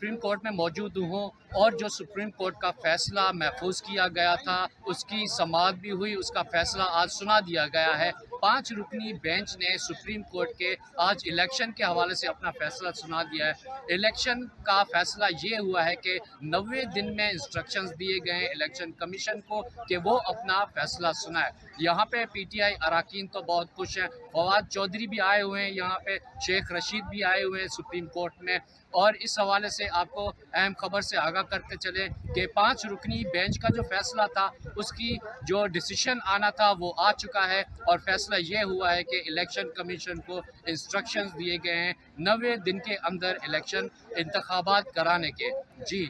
Supreme court में मौजूद हूँ और जो सुप्रीम कोर्ट का फैसला महफूज किया गया था उसकी समाअत भी हुई, उसका फैसला आज सुना दिया गया है। 5 रुकनी बेंच ने सुप्रीम कोर्ट के आज इलेक्शन के हवाले से अपना फैसला सुना दिया है। इलेक्शन का फैसला ये हुआ है कि 90 दिन में इंस्ट्रक्शंस दिए गए हैं इलेक्शन कमीशन को कि वो अपना फैसला सुनाए। यहाँ पे पीटीआई अरकान तो बहुत खुश हैं, फवाद चौधरी भी आए हुए हैं, यहाँ पे शेख रशीद भी आए हुए हैं सुप्रीम कोर्ट में। और इस हवाले से आपको अहम खबर से आगाह करते चले कि 5 रुकनी बेंच का जो फैसला था उसकी जो डिसीशन आना था वो आ चुका है और फैसला ये हुआ है कि इलेक्शन कमीशन को इंस्ट्रक्शंस दिए गए हैं 90 दिन के अंदर इलेक्शन इंतखाबात कराने के। जी।